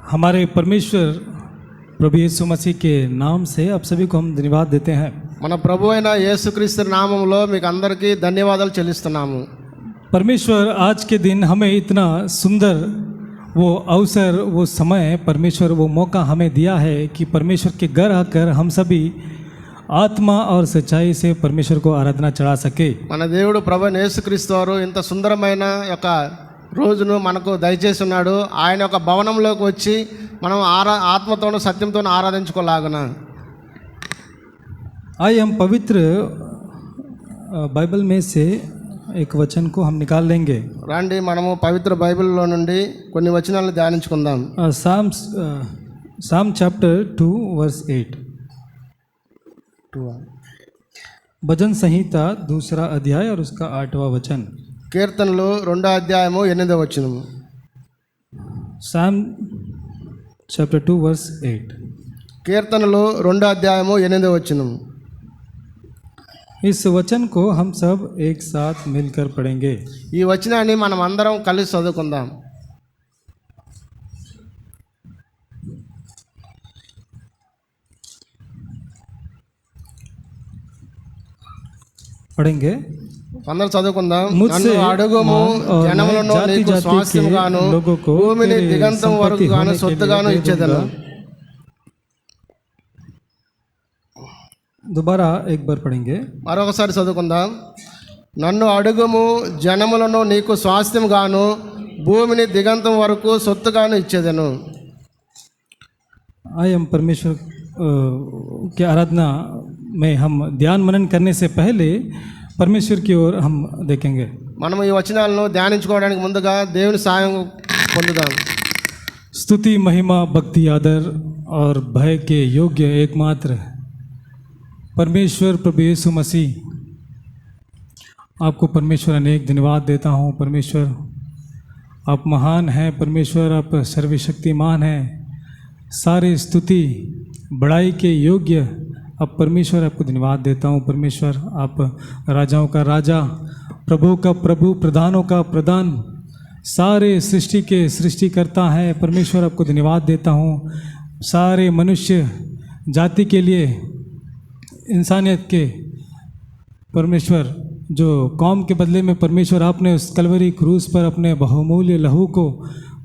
हमारे परमेश्वर प्रभु यीशु मसीह के नाम से आप सभी को हम धन्यवाद देते हैं। మన ప్రభు అయిన యేసుక్రీస్తు నామములో మీకు అందరికీ ధన్యవాదాలు చెల్లిస్తున్నాము। परमेश्वर आज के दिन हमें इतना सुंदर वो अवसर, वो समय, परमेश्वर वो मौका हमें दिया है कि परमेश्वर के घर आकर हम सभी आत्मा और सच्चाई से परमेश्वर को आराधना चढ़ा सके। మన దేవుడు ప్రభు అయిన యేసుక్రీస్తు వారు ఇంత సుందరమైన యొక్క రోజును మనకు దయచేసి ఉన్నాడు। ఆయన యొక్క భవనంలోకి వచ్చి మనం ఆత్మతోనూ సత్యంతోనూ ఆరాధించుకోలాగున आइए हम पवित्र बाइबल में से एक वचन को हम निकाल लेंगे। రండి మనము పవిత్ర బైబిల్లో నుండి కొన్ని వచనాలను ధ్యానించుకుందాం। साम चैप्टर 2 वर्स 8। भजन संहिता 2 अध्याय और उसका 8वां वचन। కీర్తనలు 2వ అధ్యాయము 8వ వచనము। साम चैप्टर 2 वर्स 8। కీర్తనలు 2వ అధ్యాయము 8వ వచనము। इस वचन को हम सब एक साथ मिलकर पढ़ेंगे। ఈ వచనాన్ని మనం అందరం కలిసి చదువుకుందాం। पढ़ेंगे అందరూ చదువుకుందాం। मुझसे నన్ను అడుగుము, జనములను నీకు స్వాస్థ్యముగాను భూమిని దిగంతం వరకు గాను సొత్తుగాను ఇచ్చేదను। दोबारा एक बार पढ़ेंगे। మరొకసారి చదువుకుందాం। నన్ను అడుగుము, జనములను నీకు స్వాస్థ్యముగాను భూమిని దిగంతం వరకు సొత్తుగాను ఇచ్చేదను। आइए हम परमेश्वर की आराधना में हम ध्यान मनन करने से पहले परमेश्वर की ओर हम देखेंगे। మనం ఈ వచనాలను ధ్యానించుకోవడానికి ముందుగా దేవుని సాయం పొందుదాం। स्तुति, महिमा, भक्ति, आदर और भय के योग्य एकमात्र परमेश्वर प्रभु यीशु मसीह, आपको परमेश्वर अनेक धन्यवाद देता हूँ। परमेश्वर आप महान हैं, परमेश्वर आप सर्वशक्तिमान हैं, सारे स्तुति बड़ाई के योग्य अब परमेश्वर आपको धन्यवाद देता हूँ। परमेश्वर आप राजाओं का राजा, प्रभु का प्रभु, प्रधानों का प्रधान, सारे सृष्टि के सृष्टिकर्ता हैं। परमेश्वर आपको धन्यवाद देता हूँ। सारे मनुष्य जाति के लिए, इंसानियत के परमेश्वर जो कौम के बदले में परमेश्वर आपने उस कलवरी क्रूस पर अपने बहुमूल्य लहू को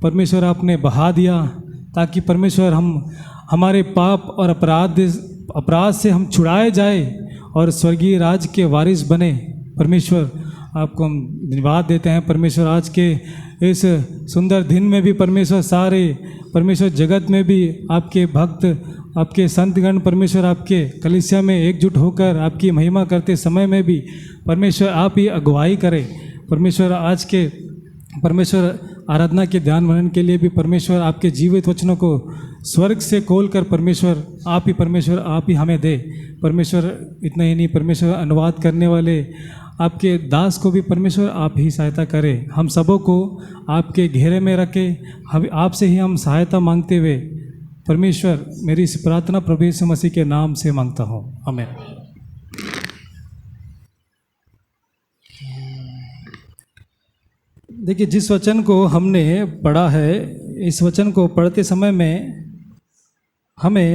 परमेश्वर आपने बहा दिया, ताकि परमेश्वर हम हमारे पाप और अपराध से हम छुड़ाए जाए और स्वर्गीय राज के वारिस बने। परमेश्वर आपको हम धन्यवाद देते हैं। परमेश्वर आज के इस सुंदर दिन में भी परमेश्वर सारे परमेश्वर जगत में भी आपके भक्त, आपके संतगण परमेश्वर आपके कलीसिया में एकजुट होकर आपकी महिमा करते समय में भी परमेश्वर आप ही अगुवाई करें। परमेश्वर आज के परमेश्वर आराधना के ध्यान मनन के लिए भी परमेश्वर आपके जीवित वचनों को स्वर्ग से खोल कर परमेश्वर आप ही हमें दे। परमेश्वर इतना ही नहीं, परमेश्वर अनुवाद करने वाले आपके दास को भी परमेश्वर आप ही सहायता करें। हम सबों को आपके घेरे में रखे, हम आपसे ही हम सहायता मांगते हुए परमेश्वर मेरी इस प्रार्थना प्रभु यीशु मसीह के नाम से मांगता हूँ, आमीन। देखिए, जिस वचन को हमने पढ़ा है, इस वचन को पढ़ते समय में हमें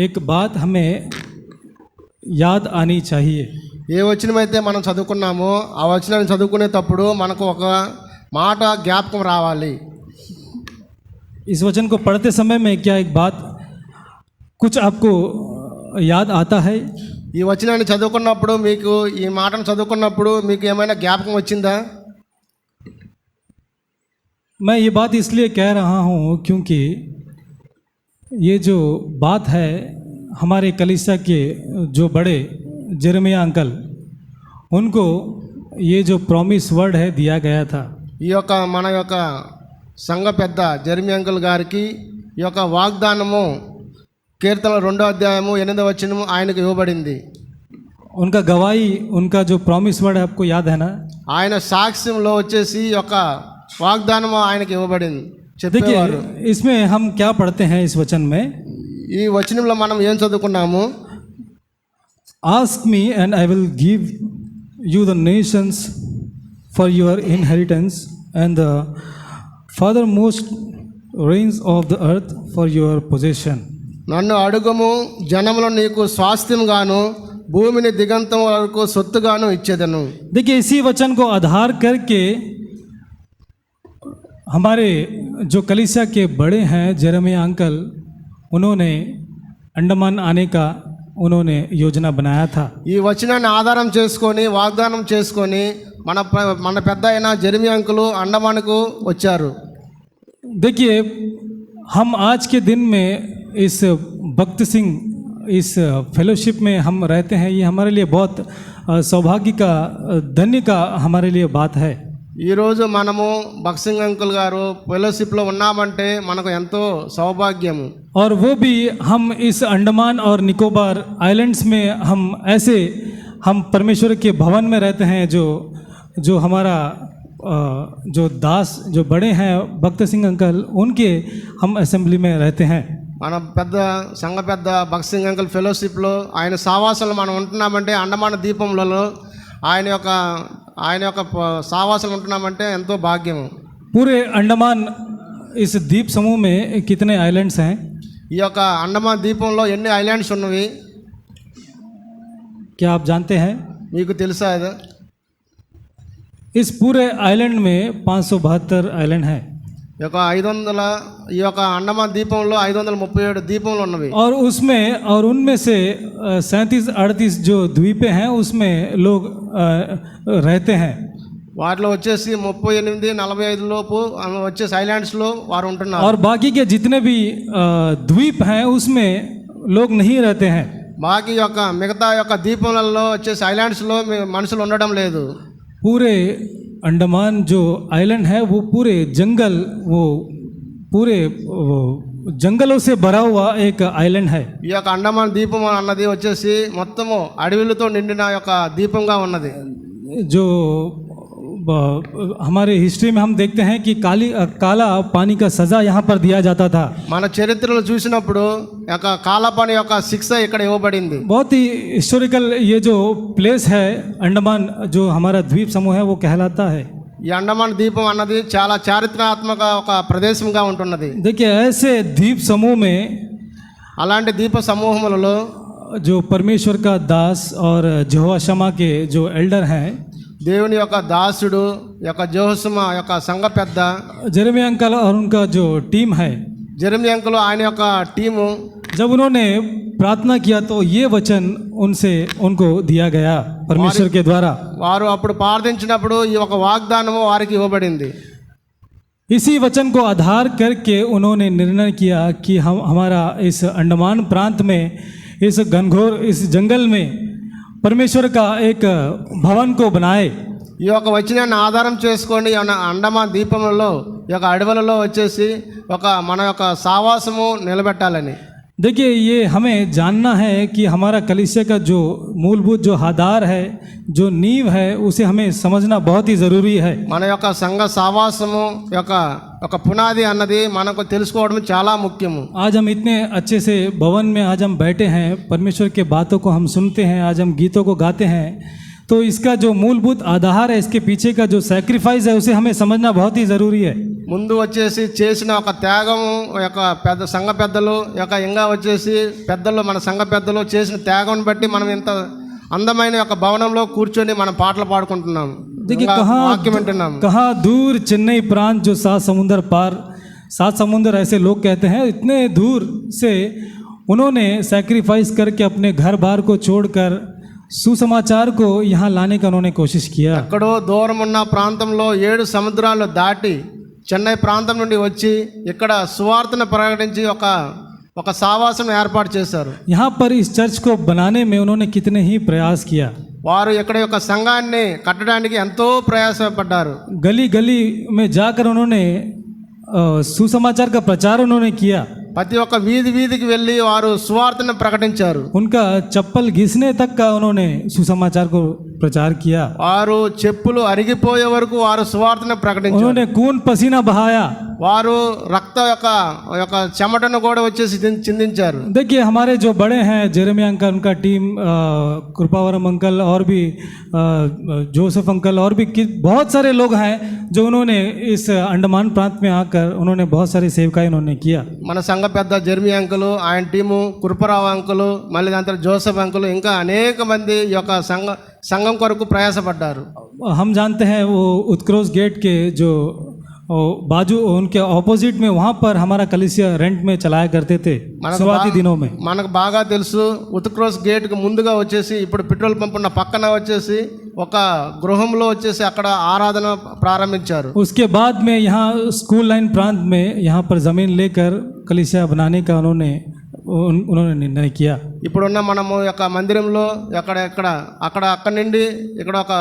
एक बात हमें याद आनी चाहिए। ఏ వచనం అయితే మనం చదువుకున్నామో ఆ వచనాన్ని చదువుకునేటప్పుడు మనకు ఒక మాట జ్ఞాపకం రావాలి। इस वचन को पढ़ते समय में क्या एक बात कुछ आपको याद आता है? ఈ వచనాన్ని చదువుకున్నప్పుడు మీకు ఈ మాటను చదువుకున్నప్పుడు మీకు ఏమైనా జ్ఞాపకం వచ్చిందా? मैं ये बात इसलिए कह रहा हूँ क्योंकि ये जो बात है हमारे कलीसिया के जो बड़े जेरेमिया अंकल, उनको ये जो प्रॉमिस वर्ड है दिया गया था। ఈ యొక్క మన యొక్క సంఘ పెద్ద జెరెమియా అంకుల్ గారికి ఈ యొక్క వాగ్దానము కీర్తన 2వ అధ్యాయము 8వ వచనము ఆయనకు ఇవ్వబడింది। उनका गवाही, उनका जो प्रॉमिस वर्ड है, आपको याद है ना? ఆయన సాక్ష్యంలో వచ్చేసి ఈ యొక్క వాగ్దానము ఆయనకు ఇవ్వబడింది। देखिए, इसमें हम क्या पढ़ते हैं इस वचन में? ఈ వచనంలో మనం ఏం చదువుకున్నాము? Ask me and I will give you the nations for your inheritance and the furthermost reins of the earth for your possession. నన్ను అడుగుము, జనములు నీకు స్వాస్థ్యంగాను భూమిని దిగంతం వరకు సొత్తుగాను ఇచ్చేదను. देखिए इसी वचन को आधार करके हमारे जो कलीसिया के बड़े हैं जेरेमिया अंकल, उन्होंने अंडमान आने का उन्होंने योजना बनाया था. ఈ వచనాన్ని ఆధారం చేసుకొని వాగ్దానం చేసుకొని మన పెద్ద అయిన జెరెమియా అంకులు అండమాన్కు వచ్చారు. देखिए हम आज के दिन में इस भक्त सिंह इस फेलोशिप में हम रहते हैं, ये हमारे लिए बहुत सौभाग्य का धन्य का हमारे लिए बात है. ఈరోజు మనము భక్సింగ్ అంకుల్ గారు ఫెలోషిప్లో ఉన్నామంటే మనకు ఎంతో సౌభాగ్యము. और वो भी हम इस अंडमान और निकोबार आइलैंड्स में हम परमेश्वर के भवन में रहते हैं, जो हमारा जो दास जो बड़े हैं भक्त सिंह अंकल, उनके हम असेंबली में रहते हैं. మన పెద్ద సంఘ పెద్ద భక్సింగ్ అంకుల్ ఫెలోషిప్లో ఆయన సావాసంలో మనం ఉంటున్నామంటే అండమాన ద్వీపంలో ఆయన యొక్క సావాసంలో ఉంటున్నామంటే ఎంతో భాగ్యము. पूरे अंडमान इस द्वीप समूह में कितने आइलैंड्स हैं? ఈ యొక్క అండమాన్ ద్వీపంలో ఎన్ని ఐలాండ్స్ ఉన్నవి क्या आप जानते हैं? మీకు తెలుసా? ఇది इस पूरे आइलैंड में 572 आइलैंड हैं. ఈ యొక్క అండమాన్ ద్వీపంలో 537 ద్వీపంలో ఉన్నవి. और उनमें से 37-38 जो द्वीपें हैं उसमें लोग रहते हैं. వాటిలో వచ్చేసి 38-45 లోపు వచ్చేసి ఐలాండ్స్లో వారు ఉంటున్నారు. और बाकी के जितने भी द्वीप हैं उसमें लोग नहीं रहते हैं. బాకీ యొక్క మిగతా యొక్క ద్వీపాలలో వచ్చేసి ఐలాండ్స్లో మనుషులు ఉండడం లేదు. पूरे अंडमान जो आइलैंड है वो पूरे जंगलों से भरा हुआ एक आइलैंड है. ఈ యొక్క అండమాన్ ద్వీపం అన్నది వచ్చేసి మొత్తము అడవులతో నిండిన యొక్క ద్వీపంగా ఉన్నది. जो हमारे हिस्ट्री में हम देखते हैं कि काला पानी का सज़ा यहाँ पर दिया जाता था. మన చరిత్రలో చూసినప్పుడు యొక్క కాలాపాని యొక్క శిక్ష ఇక్కడ ఇవ్వబడింది. बहुत ही हिस्टोरिकल ये जो प्लेस है अंडमान, जो हमारा द्वीप समूह है वो कहलाता है. ఈ అండమాన్ ద్వీపం అన్నది చాలా చారిత్రాత్మక ఒక ప్రదేశంగా ఉంటున్నది. देखिए ऐसे द्वीप समूह में అలాంటి ద్వీప సమూహములలో जो परमेश्वर का दास और यहोवा शमा के जो एल्डर हैं, దేవుని యొక్క దాసుడు యొక్క జోహసుమా యొక్క సంఘ పెద్ద जेरेमिया अंकल और उनका जो टीम है, జెరెమియా అంకుల్ ఆయన యొక్క టీము जब उन्होंने प्रार्थना किया तो ये वचन उनको दिया गया परमेश्वर के द्वारा. వారు అప్పుడు ప్రార్థించినప్పుడు ఈ ఒక వాగ్దానము వారికి ఇవ్వబడింది. इसी वचन को आधार करके उन्होंने निर्णय किया कि हमारा इस अंडमान प्रांत में इस घनघोर इस जंगल में परमेश्वर का एक भवन को बनाए. ఈ యొక్క వచనాన్ని ఆధారం చేసుకొని అండమాన్ ద్వీపంలో ఈ యొక్క అడవులలో వచ్చేసి మన యొక్క సావాసము నిలబెట్టాలని. देखिए ये हमें जानना है कि हमारा कलीसिया का जो मूलभूत जो आधार है, जो नींव है, उसे हमें समझना बहुत ही ज़रूरी है. మన యొక్క సంఘ సావాసము యొక్క పునాది అన్నది మనకు తెలుసుకోవడం చాలా ముఖ్యము. आज हम इतने अच्छे से भवन में आज हम बैठे हैं, परमेश्वर के बातों को हम सुनते हैं, आज हम गीतों को गाते हैं, तो इसका जो मूलभूत आधार है, इसके पीछे का जो सैक्रिफाइस है, उसे हमें समझना बहुत ही ज़रूरी है. ముందు వచ్చేసి చేసిన ఒక త్యాగము యొక్క పెద్ద సంఘ పెద్దలు ఇంకా వచ్చేసి పెద్దలు మన సంఘ పెద్దలు చేసిన త్యాగం బట్టి మనం ఇంత అందమైన యొక్క భవనంలో కూర్చొని మనం పాటలు పాడుకుంటున్నాం. देखिए వాక్యం వింటున్నాం. कहाँ दूर चेन्नई प्रांत जो 7 समुंदर पार, 7 समुंदर ऐसे लोग कहते हैं, इतने दूर से उन्होंने सैक्रिफाइस करके अपने घर बार को छोड़कर सुसमाचार को यहाँ लाने का उन्होंने कोशिश किया. ఎక్కడో దూరం ఉన్న ప్రాంతంలో 7 సముద్రాలు దాటి చెన్నై ప్రాంతం నుండి వచ్చి ఇక్కడ సువార్తను ప్రకటించి ఒక సావాసం ఏర్పాటు చేశారు. यहाँ पर इस चर्च को बनाने में उन्होंने कितने ही प्रयास किया. వారు ఇక్కడ యొక్క సంఘాన్ని కట్టడానికి ఎంతో ప్రయాసపడ్డారు. गली गली में जाकर उन्होंने सुसमाचार का प्रचार उन्होंने किया. ప్రతి ఒక్క వీధికి వెళ్ళి వారు సువార్తను ప్రకటించారు. उनका चप्पल घिसने तक का उन्होंने सुसमाचार को प्रचार किया. వారు చెప్పులు అరిగిపోయే వరకు వారు సువార్తను ప్రకటించారు. उन्होंने खून पसीना बहाया. వారు రక్త యొక్క చెమటను కూడా వచ్చేసి చిందించారు. देखिए हमारे जो बड़े हैं जेरेमिया अंकल, उनका टीम, कृपावरम अंकल और भी जोसेफ अंकल और भी बहुत सारे लोग हैं जो उन्होंने इस अंडमान प्रांत में आकर उन्होंने बहुत सारी सेवकाएं उन्होंने किया. మన సంఘ పెద్ద జెర్మీ అంకులు, ఆయన టీము, కృపరావు అంకులు, మళ్ళీ దాని తర్వాత జోసెఫ్ అంకులు, ఇంకా అనేక మంది ఈ యొక్క సంఘం కొరకు ప్రయాసపడ్డారు. हम जानते हैं वो उत्क्रोश गेट के जो बाजू उनके ऑपोजिट में वहाँ पर हमारा कलीसिया रेंट में चलाया करते थे शुरुआती दिनों में. మనకు బాగా తెలుసు, ఉత్క్రోస్ గేట్కి ముందుగా వచ్చేసి ఇప్పుడు పెట్రోల్ పంప్ ఉన్న పక్కన వచ్చేసి ఒక గృహంలో వచ్చేసి అక్కడ ఆరాధన ప్రారంభించారు. उसके बाद में यहाँ स्कूल लाइन प्रांत में यहाँ पर ज़मीन लेकर कलीसिया बनाने का उन्होंने निर्णय किया. ఇప్పుడున్న మనము యొక్క మందిరంలో అక్కడి నుండి ఇక్కడ ఒక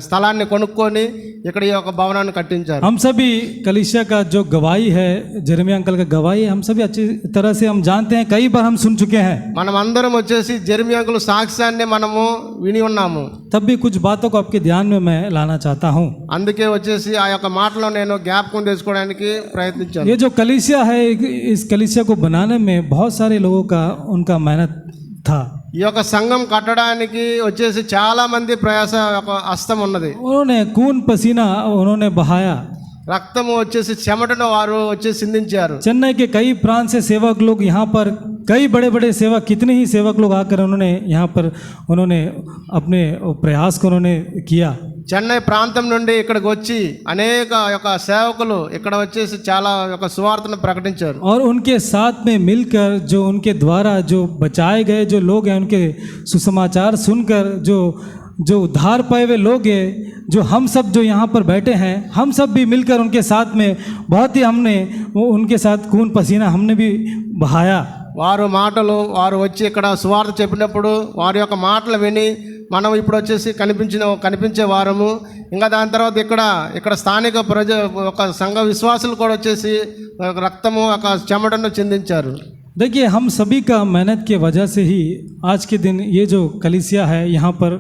స్థలాన్ని కొనుక్కొని ఇక్కడ ఈ యొక్క భవనాన్ని కట్టించారు. हम सभी कलीसिया का जो गवाही है, जेरेमिया अंकल का गवाही, हम सभी अच्छी तरह से हम जानते हैं, कई बार हम सुन चुके हैं. మనం అందరం వచ్చేసి జెరెమియా అంకుల్ సాక్ష్యాన్ని మనము విని ఉన్నాము. तब भी कुछ बातों को आपके ध्यान में मैं लाना चाहता हूँ. అందుకే వచ్చేసి ఆ యొక్క మాటలో నేను జ్ఞాపకం చేసుకోవడానికి ప్రయత్నించాను. ये जो कलीसिया है, इस कलीसिया को बनाने में बहुत सारे लोगों का उनका मेहनत था. ఈ యొక్క సంఘం కట్టడానికి వచ్చేసి చాలా మంది ప్రయాస యొక్క హస్తం ఉన్నది. उन्होंने खून पसीना उन्होंने बहाया. రక్తము వచ్చేసి చెమటను వారు వచ్చేసి సిందించారు. चेन्नई के कई प्रांत से सेवक लोग यहाँ पर, कई बड़े बड़े सेवक, कितने ही सेवक लोग आकर उन्होंने यहाँ पर उन्होंने अपने प्रयास को उन्होंने किया. చెన్నై ప్రాంతం నుండి ఇక్కడికి వచ్చి అనేక యొక్క సేవకులు ఇక్కడ వచ్చేసి చాలా యొక్క సువార్తను ప్రకటించారు. और उनके साथ में मिलकर जो उनके द्वारा जो बचाए गए जो लोग हैं, उनके सुसमाचार सुनकर जो उद्धार पाए हुए लोग हैं, जो हम सब जो यहाँ पर बैठे हैं, हम सब भी मिलकर उनके साथ में बहुत ही हमने उनके साथ खून पसीना हमने भी बहाया. వారు వచ్చి ఇక్కడ సువార్త చెప్పినప్పుడు వారి యొక్క మాటలు విని మనం ఇప్పుడు వచ్చేసి కనిపించే వారము. ఇంకా దాని తర్వాత ఇక్కడ స్థానిక ఒక సంఘ విశ్వాసులు కూడా వచ్చేసి రక్తము ఒక చెమటను చిందించారు. देखिए हम सभी का मेहनत के वजह से ही आज के दिन ये जो कलीसिया है यहाँ पर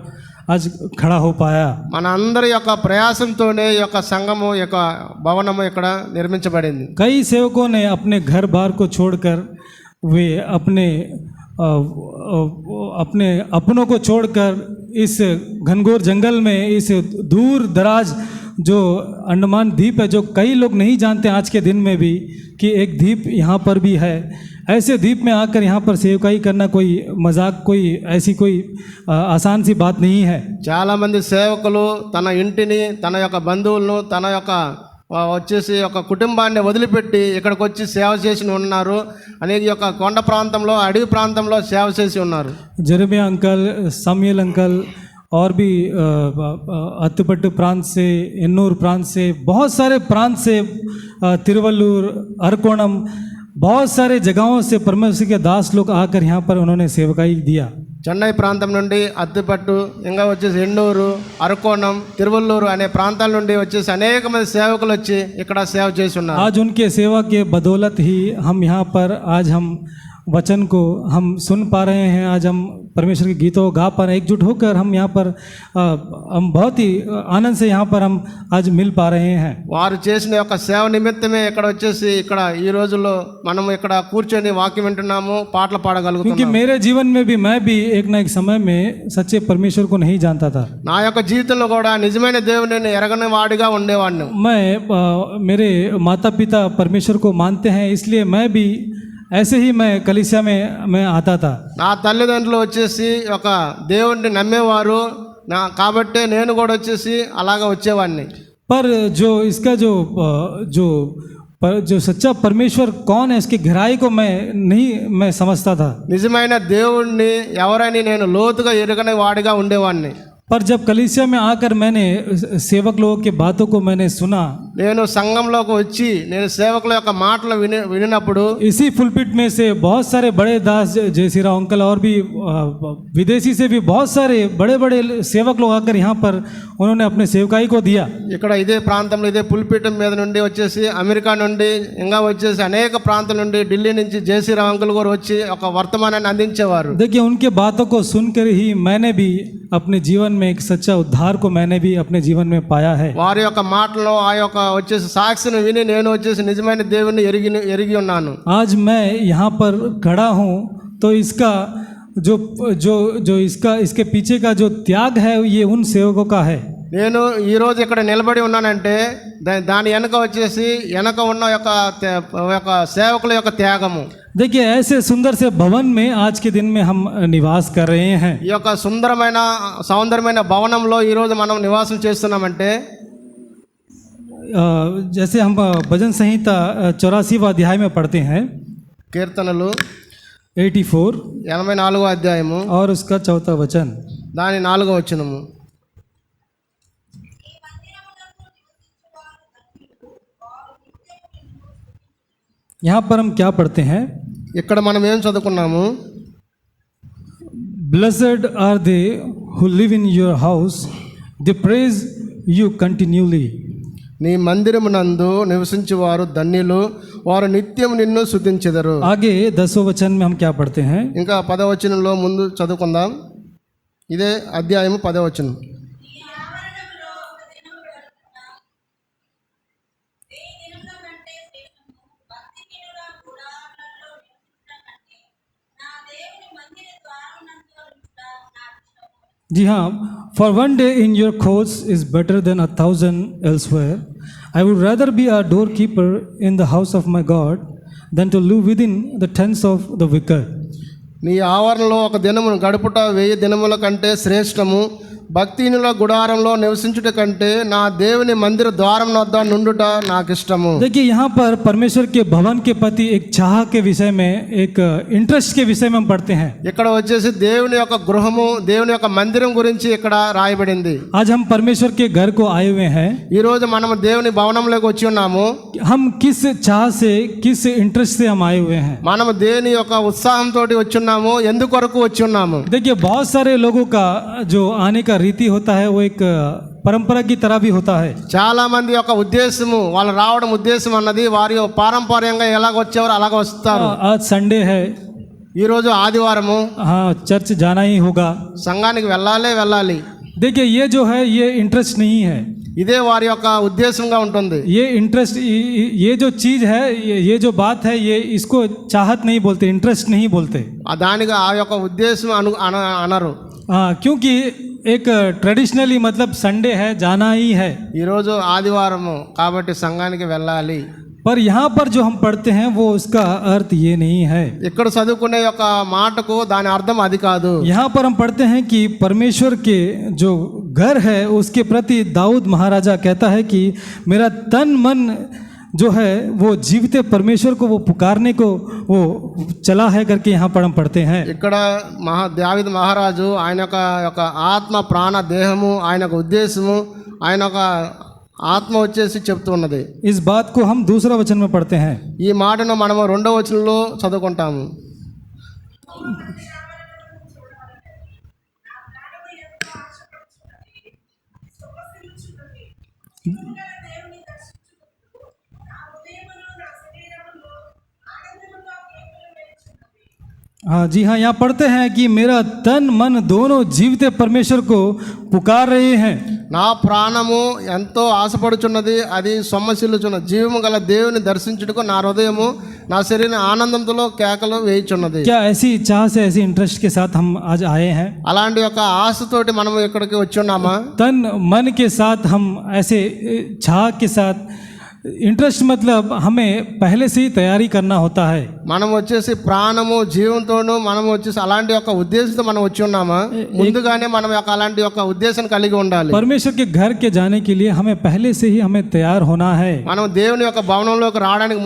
आज खड़ा हो पाया. మన అందరి యొక్క ప్రయాసంతోనే ఈ యొక్క సంఘము యొక్క భవనము ఇక్కడ నిర్మించబడింది. कई सेवकों ने अपने घर बार को छोड़कर, वे अपने अपनों को छोड़कर इस घनघोर जंगल में, इस दूर दराज जो अंडमान द्वीप है, जो कई लोग नहीं जानते आज के दिन में भी कि एक द्वीप यहाँ पर भी है, ऐसे द्वीप में आकर यहाँ पर सेवकाई करना कोई मजाक, कोई ऐसी कोई आसान सी बात नहीं है. చాలా మంది సేవకులు తన ఇంటిని, తన యొక్క బంధువులను, తన యొక్క వచ్చేసి ఒక కుటుంబాన్ని వదిలిపెట్టి ఇక్కడికి వచ్చి సేవ చేసి ఉన్నారు. అనేక యొక్క కొండ ప్రాంతంలో, అడవి ప్రాంతంలో సేవ చేసి ఉన్నారు. जेरेमिया अंकल, सामुएल अंकल और भी अत्तपट्टू प्रांत से, एन्नूर प्रांत से, बहुत सारे प्रांत से, तिरुवल्लूर, अरकोणम, बहुत सारे जगहों से परमेश्वर के दास लोग आकर यहाँ पर उन्होंने सेवकाई दिया. చెన్నై ప్రాంతం నుండి అత్తిపట్టు, ఇంకా వచ్చేసి ఎన్నూరు, అరకోణం, తిరువల్లూరు అనే ప్రాంతాల నుండి వచ్చేసి అనేక మంది సేవకులు వచ్చి ఇక్కడ సేవ చేసి ఉన్నారు. आज उनके सेवा के बदौलत ही हम यहाँ पर आज हम वचन को हम सुन पा रहे हैं. आज हम परमेश्वर के गीतों को गा पा रहे हैं. एकजुट होकर हम यहाँ पर हम बहुत ही आनंद से यहाँ पर हम आज मिल पा रहे हैं. వారు చేసిన యొక్క సేవ నిమిత్తమే ఇక్కడ వచ్చేసి ఇక్కడ ఈ రోజుల్లో మనం ఇక్కడ కూర్చొని వాక్యం వింటున్నాము, పాటలు పాడగలుగుతున్నాము. क्योंकि मेरे जीवन में भी मैं भी एक ना एक समय में सच्चे परमेश्वर को नहीं जानता था. నా యొక్క జీవితంలో కూడా నిజమైన దేవుని ఎరగని వాడిగా ఉండేవాడిని. मैं मेरे माता पिता परमेश्वर को मानते हैं, इसलिए मैं भी ऐसे ही मैं कलीसिया में मैं आता था. నా తల్లిదండ్రులు వచ్చేసి ఒక దేవుణ్ణి నమ్మేవారు కాబట్టి నేను కూడా వచ్చేసి అలాగా వచ్చేవాడిని. पर जो इसका जो सच्चा परमेश्वर कौन है, इसकी गहराई को मैं समझता था. నిజమైన దేవుణ్ణి ఎవరని నేను లోతుగా ఎరగని వాడిగా ఉండేవాడిని. पर जब कलीसिया में आकर मैंने सेवक लोगों की बातों को मैंने सुना, నేను సంఘంలోకి వచ్చి నేను సేవకుల యొక్క మాటలు వినినప్పుడు इसी फुलपिट में से बहुत सारे बड़े दास, जयसी राव अंकल और भी विदेशी से भी बहुत सारे बड़े बड़े सेवक लोग आकर यहाँ पर उन्होंने अपने सेवकाई को दिया. ఇక్కడ ఇదే ప్రాంతంలో ఇదే పుల్పిటం మీద నుండి వచ్చేసి అమెరికా నుండి ఇంకా వచ్చేసి అనేక ప్రాంతాల నుండి ఢిల్లీ నుంచి జయసి రావ్ అంకుల్ గారు వచ్చి ఒక వర్తమానాన్ని అందించేవారు. देखिए उनके बातों को सुनकर ही मैंने भी अपने जीवन में एक सच्चा उद्धार को मैंने भी अपने जीवन में पाया है। వారి యొక్క మాటలో ఆ యొక్క వచ్చేసి సాక్షిని విని నేను వచ్చేసి నిజమైన దేవుని ఎరిగి ఉన్నాను. आज मैं यहाँ पर खड़ा हूँ तो इसका जो जो जो इसके पीछे का जो त्याग है ये उन सेवकों का है। నేను ఈరోజు ఇక్కడ నిలబడి ఉన్నానంటే దాని వెనక వచ్చేసి వెనక ఉన్న యొక్క సేవకుల యొక్క త్యాగము. देखिए ऐसे सुंदर से भवन में आज के दिन में हम निवास कर रहे हैं। ఈ యొక్క సుందరమైన సౌందర్యమైన భవనంలో ఈరోజు మనం నివాసం చేస్తున్నామంటే जैसे हम भजन संहिता 84वां अध्याय में पढ़ते हैं, కీర్తనలు 84 84వ అధ్యాయము और उसका 4वां वचन। దాని 4వ వచనము. यहाँ पर हम क्या पढ़ते हैं? ఇక్కడ మనం ఏం చదువుకున్నాము? Blessed are they who live in your house, they praise you continually. నీ మందిరమునందు నివసించువారు ధన్యులు, వారు నిత్యం నిన్ను స్తుతించెదరు. आगे 10वें वचन में हम क्या पढ़ते हैं? ఇంకా 10వ వచనంలో ముందు చదువుకుందాం. ఇదే అధ్యాయము 10వ వచనం. जी हाँ, for one day in your courts is better than 1,000 elsewhere. I would rather be a doorkeeper in the house of my God than to live within the tents of the wicked. నీ ఆవరణలో ఒక దినమును గడుపుట 1000 దినముల కంటే శ్రేష్టము. భక్తిహీనుల గుడారంలో నివసించుట కంటే నా దేవుని మందిర ద్వారం వద్ద నుండుట నాకు ఇష్టము. देखिए यहाँ पर परमेश्वर के भवन के प्रति एक चाह के विषय में, एक इंटरेस्ट के विषय में हम पढ़ते हैं. ఇక్కడ వచ్చేసి దేవుని యొక్క గృహము, దేవుని యొక్క మందిరం గురించి ఇక్కడ రాయబడింది. आज हम परमेश्वर के घर को आए हुए हैं. ఈ రోజు మనం దేవుని భవనంలోకి వచ్చి ఉన్నాము. हम किस चाह से, किस इंटरेस्ट से हम आए हुए हैं? మనము దేవుని యొక్క ఉత్సాహంతో వచ్చి ఉన్నాము. ఎందుకొరకు వచ్చి ఉన్నాము? देखिए बहुत सारे लोगों का जो आने का रीति होता है वो एक परंपरा की तरह भी होता है. చాలా మంది యొక్క ఉద్దేశము, వాళ్ళు రావడం ఉద్దేశం అన్నది వారి పారంపర్యంగా ఎలాగ వచ్చేవారు అలాగ వస్తారు. आज संडे है, ఈ రోజు ఆదివారము, हाँ चर्च जाना ही होगा. సంఘానికి వెళ్ళాలి. देखिए ये जो है ये इंटरेस्ट नहीं है. ఇదే వారి యొక్క ఉద్దేశంగా ఉంటుంది. ये इंटरेस्ट, ये जो चीज़ है, ये जो बात है, ये इसको चाहत नहीं बोलते, इंटरेस्ट नहीं बोलते. దానికి ఆ యొక్క ఉద్దేశం అనరు. हाँ, क्योंकि एक ट्रेडिशनली मतलब संडे है, जाना ही है. ఈరోజు ఆదివారము కాబట్టి సంఘానికి వెళ్ళాలి. पर यहाँ पर जो हम पढ़ते हैं वो उसका अर्थ ये नहीं है. ఇక్కడ చదువుకునే యొక్క మాటకు దాని అర్థం అది కాదు. यहाँ पर हम पढ़ते हैं कि परमेश्वर के जो घर है उसके प्रति दाऊद महाराजा कहता है कि मेरा तन मन जो है वो जीवते परमेश्वर को वो पुकारने को वो चला है करके यहाँ पर हम पढ़ते हैं. ఇక్కడ దావీదు మహారాజు ఆయన యొక్క ఆత్మ ప్రాణ దేహము, ఆయన యొక్క ఉద్దేశము, ఆయన యొక్క ఆత్మ వచ్చేసి చెప్తూ ఉన్నది. इस बात को हम दूसरा वचन में पढ़ते हैं. ఈ మాటను మనము 2వ వచనంలో చదువుకుంటాము. हाँ जी हाँ, यहाँ पढ़ते हैं कि मेरा तन मन दोनों जीवते परमेश्वर को पुकार रहे हैं. నా ప్రాణము ఎంతో ఆశపడుచున్నది, అది సొమ్మసిల్లుచున్నది. జీవము గల దేవుని దర్శించుటకు నా హృదయము, నా శరీరం ఆనందంతో కేకలు వేయుచున్నది. क्या ऐसी चाह से, ऐसी इंटरेस्ट के साथ हम आज आए हैं? అలాంటి యొక్క ఆశతోటి మనం ఇక్కడికి వచ్చి ఉన్నామా? तन मन के साथ हम ऐसे चाह के साथ, इंटरेस्ट मतलब हमें पहले से ही तैयारी करना होता है. మనం వచ్చేసి ప్రాణము జీవంతోనూ మనం వచ్చేసి అలాంటి యొక్క ఉద్దేశంతో మనం వచ్చి ఉన్నామా? ముందుగానే మనం యొక్క అలాంటి యొక్క ఉద్దేశం కలిగి ఉండాలి. परमेश्वर के घर के जाने के लिए हमें पहले से ही हमें तैयार होना है. మనం దేవుని యొక్క భవనంలోకి రావడానికి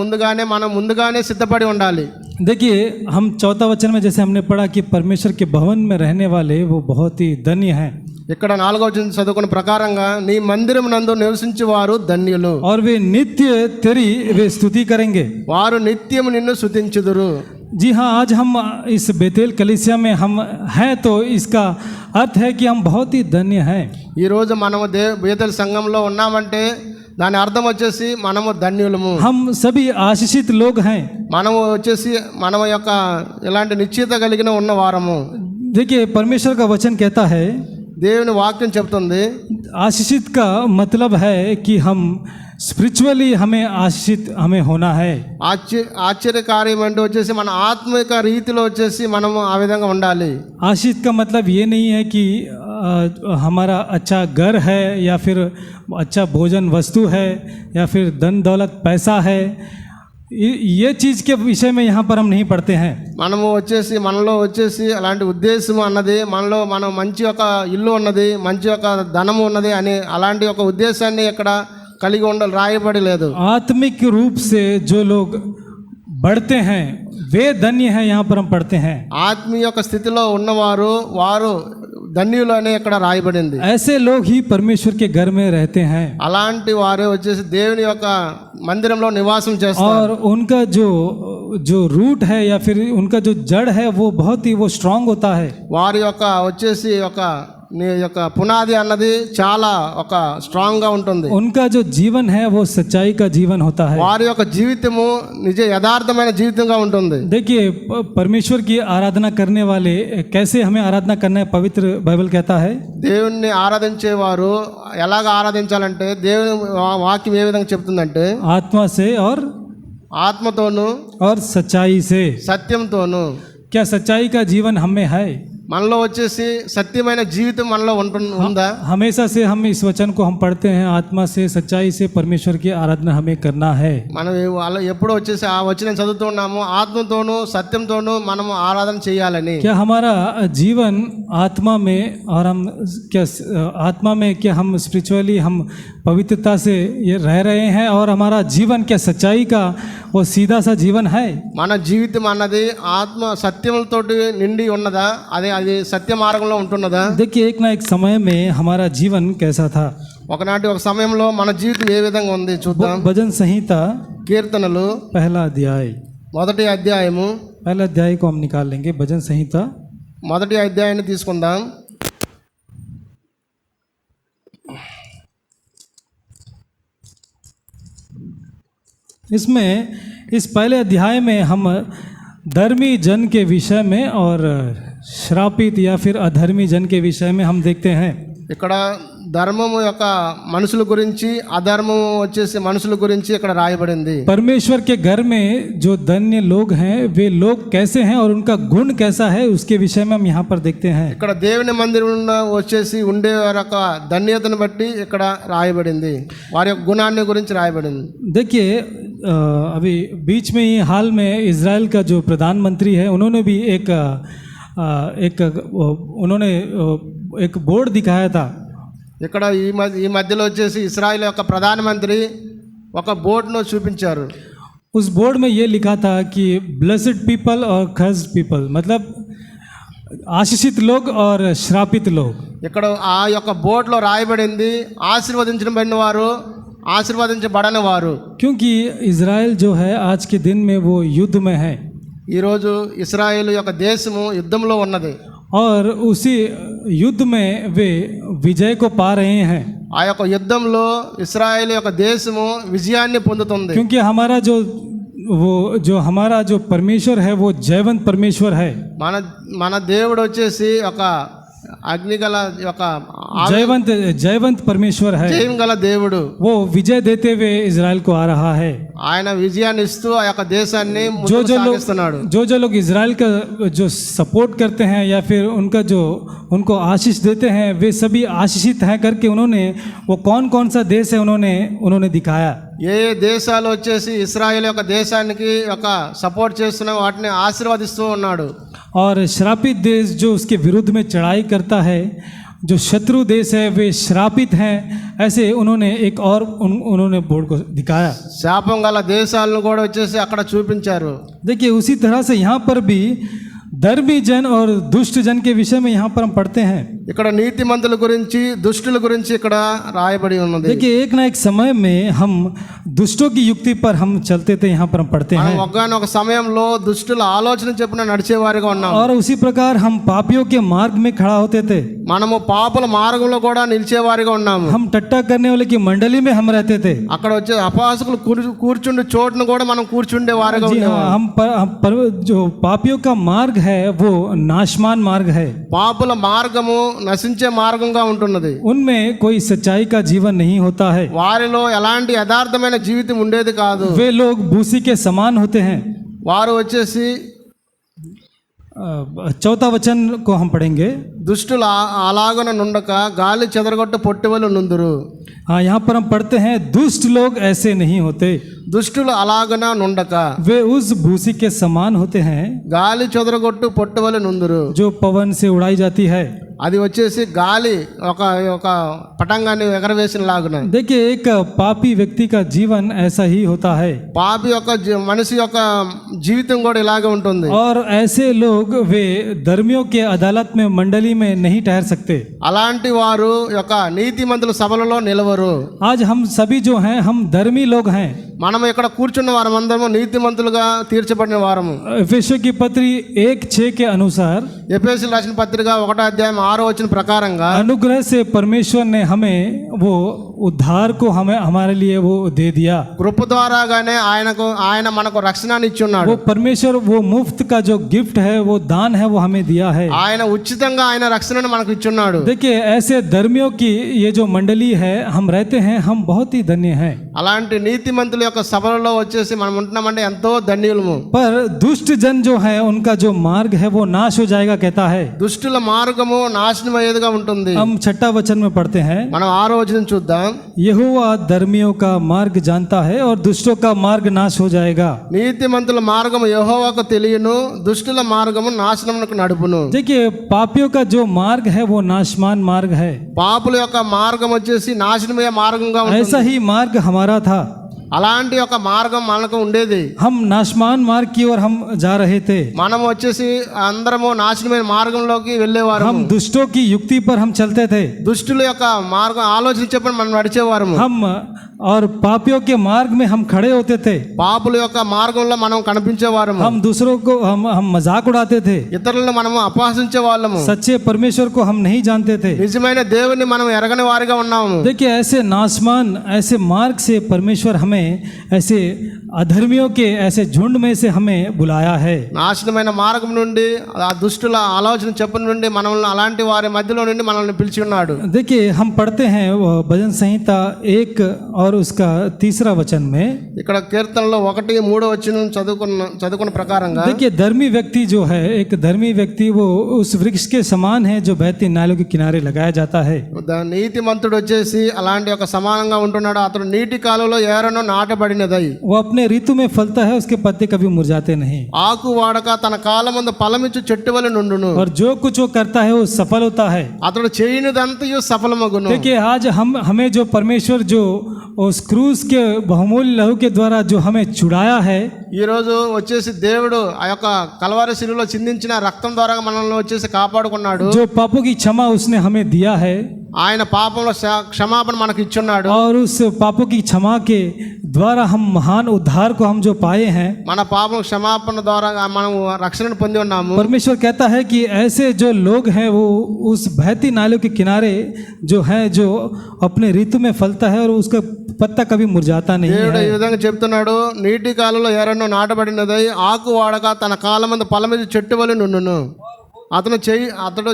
ముందుగానే సిద్ధపడి ఉండాలి. देखिए हम 4वां वचन में जैसे हमने पढ़ा कि परमेश्वर के भवन में रहने वाले वो बहुत ही धन्य हैं. ఇక్కడ 4వ వచనం చదువుకున్న ప్రకారంగా నీ మందిరం నందు నివసించే వారు ధన్యులు. और वे नित्य तेरी वे स्तुति करेंगे. వారు నిత్యం నిన్ను స్తుతించుదురు. जी हाँ, आज हम इस बेतेल कलीसिया में हम हैं तो इसका अर्थ है कि हम बहुत ही धन्य हैं. ఈరోజు మనము బేతేలు సంఘంలో ఉన్నామంటే దాని అర్థం వచ్చేసి మనము ధన్యులము. हम सभी आशीषित लोग हैं. మనము వచ్చేసి మన యొక్క ఇలాంటి నిశ్చయిత కలిగిన ఉన్న వారము. देखिए परमेश्वर का वचन कहता है, దేవుని వాక్యం చెప్తుంది. आशीषित का मतलब है कि हम स्पिरिचुअली हमें आशीषित हमें होना है. ఆశ్చర్యకార్యం అంటే వచ్చేసి మన ఆత్మిక రీతిలో వచ్చేసి మనము ఆ విధంగా ఉండాలి. आशीषित का मतलब ये नहीं है कि हमारा अच्छा घर है या फिर अच्छा भोजन वस्तु है या फिर धन दौलत पैसा है. ये चीज़ के विषय में यहाँ पर हम नहीं पढ़ते हैं. మనము వచ్చేసి మనలో వచ్చేసి అలాంటి ఉద్దేశం అన్నది మనలో మనం మంచి ఒక ఇల్లు ఉన్నది, మంచి ఒక ధనము ఉన్నది అని అలాంటి ఒక ఉద్దేశాన్ని ఇక్కడ కలిగి ఉండాలి రాయబడి లేదు. आत्मिक रूप से जो लोग बढ़ते हैं वे धन्य हैं, यहाँ पर हम पढ़ते हैं. ఆత్మీయ యొక్క స్థితిలో ఉన్నవారు వారు ధన్యులు అని ఇక్కడ రాయబడింది. ऐसे लोग ही परमेश्वर के घर में रहते हैं అలాంటి వారు వచ్చేసి దేవుని యొక్క మందిరంలో నివాసం చేస్తారు. और उनका जो जो रूट है या फिर उनका जो जड़ है वो बहुत ही वो स्ट्रांग होता है. వారి యొక్క వచ్చేసి నీ యొక్క పునాది అన్నది చాలా ఒక స్ట్రాంగ్ గా ఉంటుంది. उनका जो जीवन है वो सच्चाई का जीवन होता है. వారి యొక్క జీవితము నిజ యథార్థమైన జీవితంగా ఉంటుంది. देखिए परमेश्वर की आराधना करने वाले कैसे हमें आराधना करना है, पवित्र बाइबल कहता है. దేవుణ్ణి ఆరాధించేవారు ఎలాగ ఆరాధించాలంటే దేవుని వాక్యం ఏ విధంగా చెప్తుందంటే आत्मा से और ఆత్మతోను और सच्चाई से. సత్యంతోను. क्या सच्चाई का जीवन हम में है? మనలో వచ్చేసి సత్యమైన జీవితం మనలో ఉందా? हमेशा से हम इस वचन को हम पढ़ते हैं, आत्मा से सच्चाई से परमेश्वर की आराधना हमें करना है. మనం ఎప్పుడో వచ్చేసి ఆ వచనం చదువుతూ ఉన్నాము, ఆత్మతోను సత్యంతోను మనము ఆరాధన చేయాలని. क्या हमारा जीवन आत्मा में और हम क्या आत्मा में क्या हम स्पिरिचुअली हम पवित्रता से ये रह रहे हैं और हमारा जीवन क्या सच्चाई का वो सीधा सा जीवन है? మన జీవితం అన్నది ఆత్మ సత్యములతోటి నిండి ఉన్నదా, అది సత్య మార్గంలో ఉంటున్నదా? देखिए एक ना एक समय में हमारा जीवन कैसा था. ఒకనాటి ఒక సమయంలో మన జీవితం ఏ విధంగా ఉంది చూద్దాం. भजन संहिता కీర్తనలు पहला अध्याय, మొదటి అధ్యాయము, पहला अध्याय को हम निकाल लेंगे. भजन संहिता మొదటి అధ్యాయాన్ని తీసుకుందాం. इसमें इस पहले अध्याय में हम धर्मी जन के विषय में और श्रापित या फिर अधर्मी जन के विषय में हम देखते हैं. ఇక్కడ ధర్మము యొక్క మనుషుల గురించి, అధర్మము వచ్చేసి మనుషుల గురించి ఇక్కడ రాయబడింది. परमेश्वर के घर में जो धन्य लोग हैं वे लोग कैसे हैं और उनका गुण कैसा है उसके विषय में हम यहाँ पर देखते हैं. ఇక్కడ దేవుని మందిరంలో వచ్చేసి ఉండే వారి యొక్క ధన్యతను బట్టి ఇక్కడ రాయబడింది, వారి యొక్క గుణాన్ని గురించి రాయబడింది. देखिए अभी बीच में ही हाल में इज़राइल का जो प्रधानमंत्री है उन्होंने भी उन्होंने एक बोर्ड दिखाया था. ఇక్కడ ఈ మధ్యలో వచ్చేసి ఇశ్రాయేల్ యొక్క ప్రధానమంత్రి ఒక బోర్డును చూపించారు. उस बोर्ड में ये लिखा था कि ब्लेस्ड पीपल और कर्स्ड पीपल, मतलब आशीषित लोग और श्रापित लोग. ఇక్కడ ఆ యొక్క బోర్డులో రాయబడింది ఆశీర్వదించబడిన వారు, ఆశీర్వదించబడని వారు. क्योंकि इज़राइल जो है आज के दिन में वो युद्ध में है ఈరోజు ఇశ్రాయేల్ యొక్క దేశము యుద్ధంలో ఉన్నది. और उसी युद्ध में वे विजय को पा रहे हैं. ఆ యొక్క యుద్ధంలో ఇశ్రాయేల్ యొక్క దేశము విజయాన్ని పొందుతుంది. क्योंकि हमारा जो परमेश्वर है वो जयवंत परमेश्वर है. మన దేవుడు వచ్చేసి ఒక అగ్నిగల యొక్క जयवंत परमेश्वर है. జయం గల దేవుడు. वो विजय देते हुए इज़राइल को आ रहा है. ఆయన విజయాన్ని ఇస్తూ ఆ యొక్క దేశాన్ని సాగిస్తున్నాడు. जो लोग इज़राइल का जो सपोर्ट करते हैं या फिर उनको आशीष देते हैं वे सभी आशीषित हैं करके उन्होंने वो कौन सा देश है उन्होंने दिखाया. ఏ దేశాలు వచ్చేసి ఇశ్రాయేల్ యొక్క దేశానికి ఒక సపోర్ట్ చేస్తున్న వాటిని ఆశీర్వదిస్తూ ఉన్నాడు. और श्रापित देश जो उसके विरुद्ध में चढ़ाई करता है, जो शत्रु देश है वे श्रापित हैं, ऐसे उन्होंने बोर्ड को दिखाया. శాపం గల దేశాలను కూడా వచ్చేసి అక్కడ చూపించారు. देखिए उसी तरह से यहाँ पर भी धर्मी जन और दुष्ट जन के विषय में यहाँ पर हम पढ़ते हैं. ఇక్కడ నీతిమంతుల గురించి దుష్టుల గురించి ఇక్కడ రాయబడి ఉన్నది. देखिए एक ना एक समय में हम दुष्टों की युक्ति पर हम चलते थे, यहाँ पर हम पढ़ते हैं. ఒకానొక సమయంలో దుష్టుల ఆలోచన చెప్పిన నడిచేవారిగా ఉన్నాం. और उसी प्रकार हम पापियों के मार्ग में खड़ा होते थे. మనము పాపుల మార్గంలో కూడా నిలిచేవారిగా ఉన్నాము. हम टट्टा करने वाले की मंडली में हम रहते थे. అక్కడ వచ్చే అపహాసకులు కూర్చుండే చోటును కూడా మనం కూర్చుండే వారిగా ఉన్నాము. हम जो पापियों का मार्ग है वो नाशमान मार्ग है. పాపుల మార్గము నశించే మార్గంగా ఉంటున్నది. उनमें कोई सच्चाई का जीवन नहीं होता है, వారిలో ఎలాంటి యథార్థమైన జీవితం ఉండేది కాదు. वे लोग भूसी के समान होते हैं. వారు వచ్చేసి चौथा वचन को हम पढ़ेंगे. దుష్టులు అలాగన నుండక గాలి చెదరగొట్టు పొట్టివలు నుందురు. हाँ, यहाँ पर हम पढ़ते हैं दुष्ट लोग ऐसे नहीं होते, దుష్టులు అలాగన నుండక वे उस भूसी के समान होते हैं గాలి చెదరగొట్టు పొట్టివలు నుందురు. जो पवन से उड़ाई जाती है. అది వచ్చేసి గాలి ఒక ఒక పటంగాన్ని ఎగరవేసిన లాగున. देखिए, एक पापी व्यक्ति का जीवन ऐसा ही होता है, పాపి యొక్క మనిషి యొక్క జీవితం కూడా ఇలాగే ఉంటుంది. और ऐसे लोग वे धर्मियों के अदालत में मंडली में नहीं ठहर सकते. అలాంటి వారు యొక్క నీతిమంతుల సభలలో నిలవరు. आज हम सभी जो हैं, हम धर्मी लोग हैं. మనం ఇక్కడ కూర్చున్న వారమందరము నీతిమంతులుగా తీర్చబడిన వారము. एफेसियों की पत्री 1:6 के अनुसार ఎఫెసీయులకు రాసిన పత్రిక 1:6 ప్రకారంగా अनुग्रह से परमेश्वर ने हमें वो उद्धार को हमें हमारे लिए वो दे दिया. కృప ద్వారాగానే ఆయన మనకు రక్షణని ఇచ్చి ఉన్నాడు. वो परमेश्वर वो मुफ्त का जो गिफ्ट है, वो दान है, वो हमें दिया है. ఆయన ఉచితంగా ఆయన రక్షణను మనకు ఇచ్చి ఉన్నాడు. देखिए, ऐसे धर्मियों की ये जो मंडली है, हम रहते हैं, हम बहुत ही धन्य हैं. అలాంటి నీతిమంతుల యొక్క సభలలో వచ్చేసి మనం ఉంటున్నామంటే ఎంతో ధన్యులము. पर दुष्ट जन जो है, उनका जो मार्ग है वो नाश हो जाएगा कहता है. దుష్టుల మార్గము నాశనం అయ్యేదిగా ఉంటుంది. हम 6 वचन में पढ़ते हैं. మనం 6వ వచనం చూద్దాం. यहोवा धर्मियों का मार्ग जानता है और दुष्टों का मार्ग नाश हो जाएगा. నీతిమంతుల మార్గము యెహోవాకు తెలియను, దుష్టుల మార్గము నాశనమునకు నడుపును. देखिए, पापियों का जो मार्ग है वो नाशमान मार्ग है. పాపుల యొక్క మార్గం వచ్చేసి నాశనమయ్యే మార్గంగా ఉంటుంది. ऐसा ही मार्ग हमारा था. అలాంటి ఒక మార్గం మనకు ఉండేది. हम नाशमान मार्ग की ओर हम जा रहे थे. మనం వచ్చేసి అందరము నాశనమైన మార్గంలోకి వెళ్ళేవారు. हम दुष्टों की युक्ति पर हम चलते थे. దుష్టుల యొక్క మార్గం ఆలోచించేప్పుడు మనం నడిచేవారము. हम और पापियों के मार्ग में हम खड़े होते थे. పాపుల యొక్క మార్గంలో మనం కనిపించేవారము. हम दूसरों को हम मजाक उड़ाते थे. ఇతరులను మనము అపహాసించే వాళ్ళము. सच्चे परमेश्वर को हम नहीं जानते थे. నిజమైన దేవుని మనం ఎరగని వారిగా ఉన్నాము. देखिए, ऐसे नाशमान ऐसे मार्ग से परमेश्वर हमें ऐसे अधर्मियों के ऐसे झुंड में से हमें बुलाया है. నాశనమైన మార్గం నుండి ఆ దుష్టుల ఆలోచన చెప్పు నుండి మనల్ని అలాంటి వారి మధ్యలో నుండి మనల్ని పిలిచి ఉన్నాడు. देखिए, हम पढ़ते हैं वो भजन संहिता 1 और उसका 3रा वचन में. ఇక్కడ కీర్తనలో 1:3 వచనం చదువుకున్న ప్రకారంగా देखिए, धर्मी व्यक्ति जो है, एक धर्मी व्यक्ति वो उस वृक्ष के समान है जो बहती नालों के किनारे लगाया जाता है. నీతిమంతుడు వచ్చేసి అలాంటి ఒక సమానంగా ఉంటున్నాడు. అతడు నీటి కాలువలో ఏరను నాటబడినదై वो अपने ऋतु में फलता है, उसके पत्ते कभी मुरझाते नहीं. ఆకు వాడక తన కాలమందు ఫలమిచ్చు చెట్టు వలె నుండును. और जो कुछ वो करता है वो सफल होता है. అతడు చేయనిదంతయు సఫలమగును. देखिए, आज हमें जो परमेश्वर जो उस क्रूस के बहुमूल्य लहू के द्वारा जो हमें छुड़ाया है, ఈ రోజు వచ్చేసి దేవుడు ఆ యొక్క కల్వారి శిలువలో చిందించిన రక్తం ద్వారా మనల్ని వచ్చేసి కాపాడుకున్నాడు. जो पापों की क्षमा उसने हमें दिया है, ఆయన పాపంలో క్షమాపణ మనకు ఇచ్చున్నాడు. और उस पापों की क्षमा के द्वारा हम महान उद्धार को हम जो पाए हैं, మన పాపం క్షమాపణ ద్వారా మనం రక్షణను పొంది ఉన్నాము. परमेश्वर कहता है कि ऐसे जो लोग हैं वो उस बहती नालों के किनारे जो है, जो अपने ऋतु में फलता है और उसका पत्ता कभी मुरझाता नहीं దేవుడు है. ఈ విధంగా చెప్తున్నాడు, నీటి కాలంలో ఎరను నాటబడినదై ఆకు వాడక తన కాలమందు ఫలమిచ్చు చెట్టు వలె నుండును. అతడు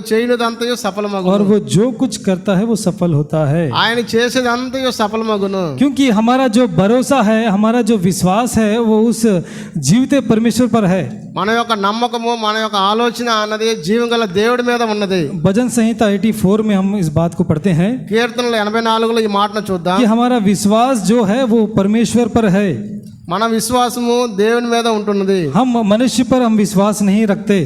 చేయనిదంతయు సఫలమగును. और वो जो कुछ करता है वो सफल होता है. ఆయన చేసేదంతయు సఫలమగును. क्योंकि हमारा जो भरोसा है, हमारा जो विश्वास है, वो उस जीवते परमेश्वर पर है. మన యొక్క నమ్మకము, మన యొక్క ఆలోచన అన్నది జీవం గల దేవుడి మీద ఉన్నది. भजन संहिता 84 में हम इस बात को पढ़ते हैं కీర్తనలు 84లో ఈ మాటను చూద్దాం. कि हमारा विश्वास जो है वो परमेश्वर पर है. మన విశ్వాసము దేవుని మీద ఉంటున్నది. हम मनुष्य पर हम विश्वास नहीं रखते.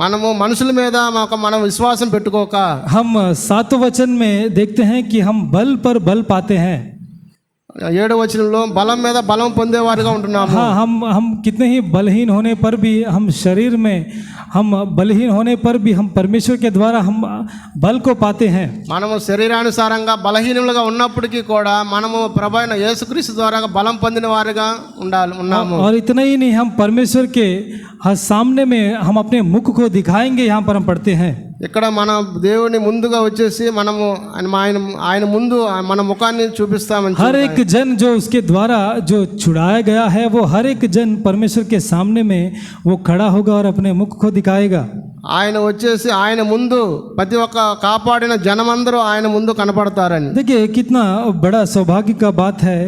మనము మనుషుల మీద మనం విశ్వాసం పెట్టుకోక हम 7 वचन में देखते हैं कि हम बल पर बल पाते हैं. 7వ వచనంలో బలం మీద బలం పొందేవారుగా ఉంటున్నాము. हाँ, हम कितने ही बलहीन होने पर भी, हम शरीर में हम बलहीन होने पर भी हम परमेश्वर के द्वारा हम बल को पाते हैं. మనము శరీరానుసారంగా బలహీనులుగా ఉన్నప్పటికీ కూడా మనము ప్రభువైన యేసుక్రీస్తు ద్వారా బలం పొందిన వారిగా ఉన్నాము. और इतना ही नहीं, हम परमेश्वर के सामने में हम अपने मुख को दिखाएंगे. यहाँ पर हम पढ़ते हैं ఇక్కడ మన దేవుని ముందుగా వచ్చేసి మనము ఆయన ముందు మన ముఖాన్ని చూపిస్తామని. हर एक जन जो उसके द्वारा जो छुड़ाया गया है, वो हर एक जन परमेश्वर के सामने में वो खड़ा होगा और अपने मुख को दिखाएगा. ఆయన వచ్చేసి ఆయన ముందు ప్రతి ఒక్క కాపాడిన జనమందరూ ఆయన ముందు కనపడతారని. देखिए कितना बड़ा सौभाग्य का बात है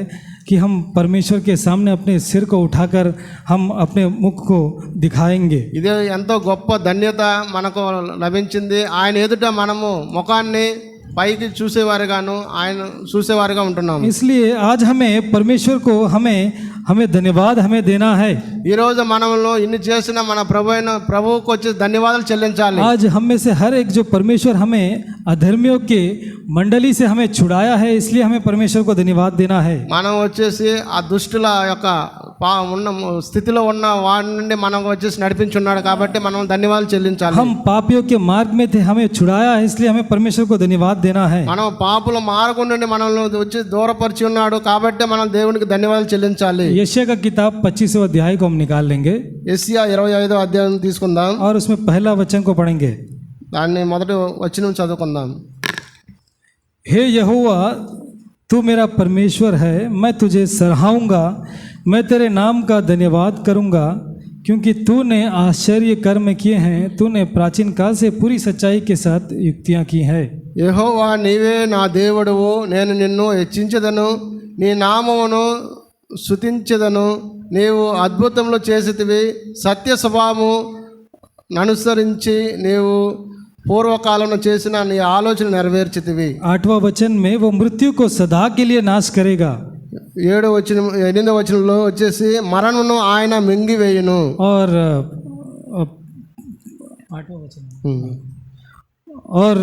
कि हम परमेश्वर के सामने अपने सिर को उठाकर हम अपने मुख को दिखाएंगे. ఇదే ఎంతో గొప్ప ధన్యత మనకు లభించింది. ఆయన ఎదుట మనము ముఖాన్ని పైకి చూసేవారుగాను ఆయన చూసేవారుగా ఉంటున్నాము. इसलिए आज हमें परमेश्वर को हमें धन्यवाद हमें देना है. ఈ రోజు మనలో ఇన్ని చేసిన మన ప్రభువుకు వచ్చి ధన్యవాదాలు చెల్లించాలి. आज हम में से हर एक जो परमेश्वर हमें अधर्मियों के मंडली से हमें छुड़ाया है, इसलिए हमें परमेश्वर को धन्यवाद देना है. మనం వచ్చేసి ఆ దుష్టుల యొక్క ఉన్న స్థితిలో ఉన్న వాడి నుండి మనం వచ్చేసి నడిపించున్నాడు కాబట్టి మనం ధన్యవాదాలు చెల్లించాలి. हम पापियों के मार्ग में थे, हमें छुड़ाया है, इसलिए हमें परमेश्वर को धन्यवाद देना है. మనం పాపుల మార్గం నుండి మనల్ని వచ్చి దూరపరిచి ఉన్నాడు కాబట్టి మనం దేవునికి ధన్యవాదాలు చెల్లించాలి. यशायाह का किताब 25वें अध्याय को हम निकाल लेंगे యెషయా 25వ అధ్యాయం తీసుకుందాం. और उसमें पहला वचन को पढ़ेंगे. దాన్ని మొదటి వచనం చదువుకుందాం. हे यहोवा तू मेरा परमेश्वर है, मैं तुझे सराहूँगा, मैं तेरे नाम का धन्यवाद करूँगा, क्योंकि तूने आश्चर्य कर्म किए हैं, तूने प्राचीन काल से पूरी सच्चाई के साथ युक्तियाँ की हैं. యెహోవా నీవే నా దేవుడువు, నేను నిన్ను హెచ్చించెదను, నీ నామమును స్తుతించెదను. నీవు అద్భుతములు చేసితివి, సత్య స్వభావము అనుసరించి నీవు పూర్వకాలంలో చేసిన నీ ఆలోచన నెరవేర్చితివి. 8वां वचन में वो मृत्यु को सदा के लिए नाश करेगा. 8వ వచనంలో వచ్చేసి మరణమును ఆయన మింగివేయును. और 8वां वचन और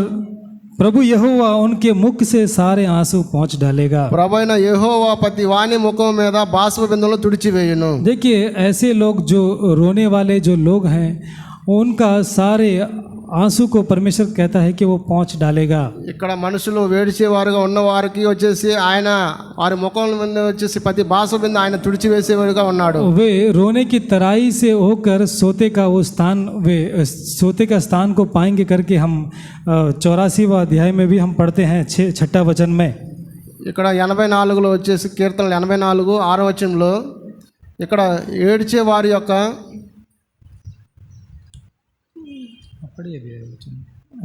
प्रभु यहोवा उनके मुख से सारे आंसू पोंछ डालेगा. ప్రభువైన యెహోవా ప్రతి వాని ముఖం మీద బాష్ప బిందువులు తుడిచివేయును. देखिए ऐसे लोग जो रोने वाले जो लोग हैं उनका सारे आंसू को परमेश्वर कहता है कि वो पोंछ डालेगा. ఇక్కడ మనుషులు వేడిచేవారుగా ఉన్న వారికి వచ్చేసి ఆయన వారి ముఖం మీద వచ్చేసి ప్రతి బాష్ప బిందు ఆయన తుడిచివేసేవాడుగా ఉన్నాడు. वे रोने की तराई से होकर सोते का वो स्थान वे सोते का स्थान को पाएंगे करके हम 84वां अध्याय में भी हम पढ़ते हैं 6 वचन में. ఇక్కడ 84లో వచ్చేసి కీర్తనలు 84 6వ వచనంలో ఇక్కడ ఏడ్చే వారి యొక్క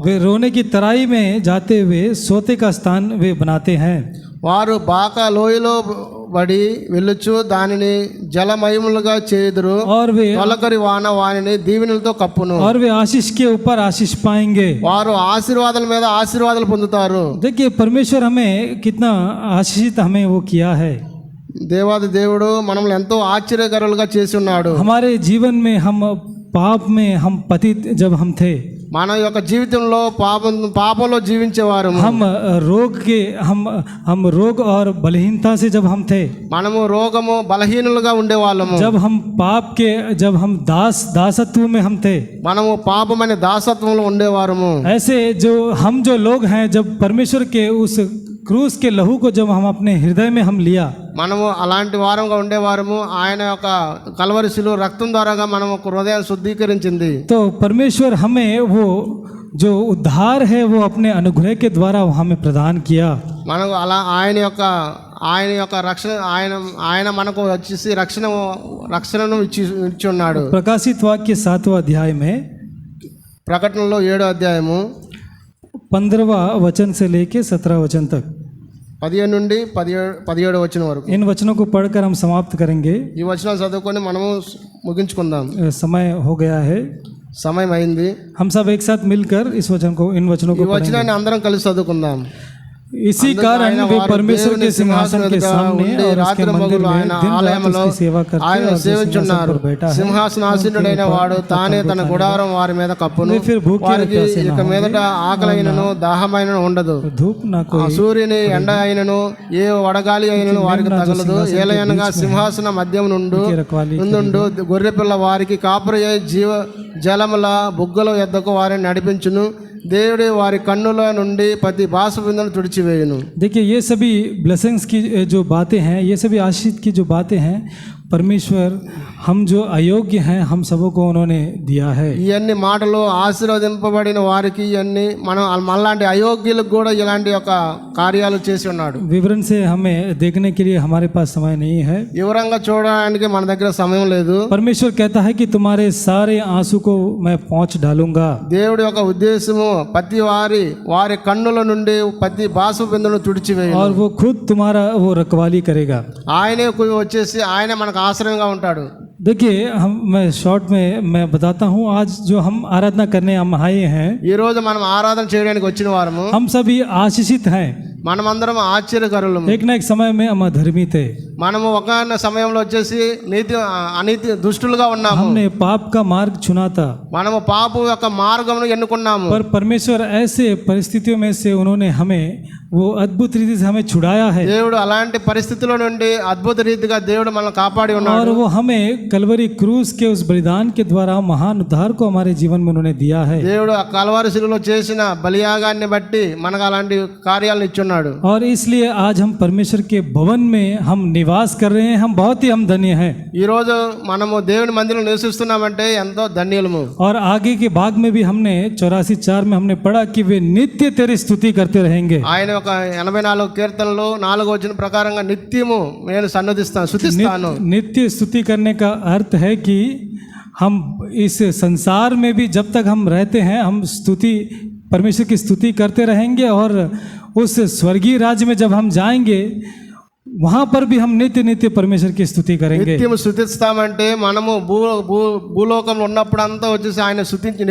वे रोने की तराई में जाते हुए सोते का स्थान वे बनाते हैं. వారు బాకా లోయలో పడి వెళ్ళొచ్చు దానిని జలమయములుగా చేదురు. और वे తొలకరి వాన వానిని దీవెనలతో కప్పును. और वे आशीष के ऊपर आशीष पाएंगे. వారు ఆశీర్వాదాల మీద ఆశీర్వాదాలు పొందుతారు. देखिए परमेश्वर हमें कितना आशीषित हमें वो किया है. దేవాది దేవుడు మనల్ని ఎంతో ఆశ్చర్యకరులుగా చేసి ఉన్నాడు. हमारे जीवन में हम पाप में हम पतित जब हम थे, మన యొక్క జీవితంలో పాపంలో జీవించేవారు. हम रोग और बलहीनता से जब हम थे, మనము रोगము బలహీనులుగా ఉండేవాళ్ళము. जब हम दासत्व में हम थे, మనము పాపమనే దాసత్వంలో ఉండేవారము. ऐसे जो लोग हैं जब परमेश्वर के उस क्रूस के लहू को जब हम अपने हृदय में हम लिया, మనము అలాంటి వారంగా ఉండేవారము. ఆయన యొక్క కల్వరి శిలువ రక్తం ద్వారాగా మనము హృదయాన్ని శుద్ధీకరించింది. तो परमेश्वर हमें वो जो उद्धार है वो अपने अनुग्रह के द्वारा वो हमें प्रदान किया. మనకు అలా ఆయన యొక్క రక్షణ ఆయన మనకు వచ్చేసి రక్షణను ఇచ్చి ఉన్నాడు. प्रकाशित वाक्य 7वां अध्याय में ప్రకటనలో 7వ అధ్యాయము 15वां वचन से लेके 17 वचन तक 15 నుండి 17వ వచనం వరకు इन वचनों को पढ़कर हम समाप्त करेंगे. ఈ వచనాలు చదువుకొని మనము ముగించుకుందాం. समय हो गया है, సమయం అయింది. हम सब एक साथ मिलकर इन वचनों को ఈ వచనాన్ని అందరం కలిసి చదువుకుందాం. इसी कारण वे परमेश्वर के सिंहासन के सामने और उसके मंदिर में दिन रात उसकी सेवा करते ఆయన और जो సేవించున్నారు. सिंहासन पर बैठा है సింహాసనాసీనుడైన వాడు తానే తన గుడారం వారి మీద కప్పును. फिर भूखे వారికి ఇక మీదట ఆకలైనను దాహమైనను ఉండదు. धूप ना ఆ कोई సూర్యుని ఎండ అయినను ఏ వడగాలి అయినను వారికి తగలదు. ఏలయనగా సింహాసన మధ్యం నుండు గొర్రెపిల్ల వారికి కాపురి అయి జీవ జలముల బుగ్గల యొద్దకు వారిని నడిపించును. దేవుడే వారి కన్నుల నుండి ప్రతి బాష్ప బిందువును తుడిచివేయును. देखिए ये सभी ब्लेसिंग्स की जो बातें हैं, ये सभी आशीष की जो बातें हैं, परमेश्वर हम जो अयोग्य हैं हम सबों को उन्होंने दिया है। ఇవన్నీ మాటలు ఆశీర్వదింపబడిన వారికి ఇవన్నీ మనం మనలాంటి అయోగ్యులకు కూడా ఇలాంటి ఒక కార్యాలు చేసి ఉన్నాడు. विवरण से हमें देखने के लिए हमारे पास समय नहीं है। వివరంగా చూడడానికి మన దగ్గర సమయం లేదు. परमेश्वर कहता है कि तुम्हारे सारे आंसू को मैं पोंछ डालूंगा। దేవుడి యొక్క ఉద్దేశము ప్రతి వారి కన్నుల నుండి ప్రతి బాసు బిందును తుడిచివేయు. और वो खुद तुम्हारा वो रखवाली करेगा। ఆయనే వచ్చేసి ఆయన మనకు ఆశ్రయంగా ఉంటాడు. देखिए मैं शॉर्ट में मैं बताता हूँ, आज जो हम आराधना करने हम आए हैं, ఈ రోజు మనం ఆరాధన చేయడానికి వచ్చిన వారము हम सभी आशीषित हैं। మనమందరం ఆశ్చర్యకరులము. एक ना एक समय में हम अधर्मी थे, మనము ఒక సమయంలో వచ్చేసి అనీతి దుష్టులుగా ఉన్నాము. हमने पाप का मार्ग चुना था, మనము పాపు యొక్క మార్గమును ఎన్నుకున్నాము. पर परमेश्वर ऐसे परिस्थितियों में से उन्होंने हमें वो अद्भुत रीति से हमें छुड़ाया है। దేవుడు అలాంటి పరిస్థితుల నుండి అద్భుత రీతిగా దేవుడు మనల్ని కాపాడి और ఉన్నాడు. वो हमें कलवरी क्रूस के उस बलिदान के द्वारा महान उद्धार को हमारे जीवन में उन्होंने दिया है। దేవుడు ఆ కల్వారి శిలువలో చేసిన బలియాగాన్ని బట్టి మనకు అలాంటి కార్యాలను ఇచ్చున్నాడు. और इसलिए आज हम परमेश्वर के भवन में हम निवास कर रहे हैं, हम बहुत ही हम धन्य हैं। ఈ రోజు మనము దేవుని మందిరంలో నివసిస్తున్నామంటే ఎంతో ధన్యులము. और आगे के भाग में भी हमने 84:4 में हमने पढ़ा कि वे नित्य तेरी स्तुति करते रहेंगे। ఆయన ఒక 84 కీర్తనలు 4వ వచనం ప్రకారంగా నిత్యము నేను స్తుతిస్తాను. नित्य स्तुति करने का अर्थ है कि हम इस संसार में भी जब तक हम रहते हैं हम स्तुति परमेश्वर की स्तुति करते रहेंगे, और उस स्वर्गीय राज्य में जब हम जाएंगे वहाँ पर भी हम नित्य नित्य परमेश्वर की स्तुति करेंगे। నిత్యము స్తుతిస్తామంటే మనము భూలోకంలో ఉన్నప్పుడు అంతా వచ్చేసి ఆయన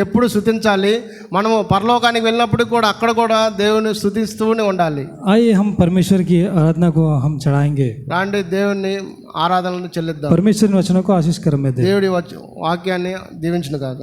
ఎప్పుడు స్తుతించాలి. మనము పరలోకానికి వెళ్ళినప్పుడు కూడా అక్కడ కూడా దేవుని స్తుతిస్తూనే ఉండాలి. आइए हम परमेश्वर की आराधना को हम चढ़ाएंगे। రాండి దేవుని ఆరాధనను చెల్లిద్దాం. परमेश्वर इन वचनों को आशीष कर में दे। దేవుడి వాక్యాన్ని దీవించును కాక.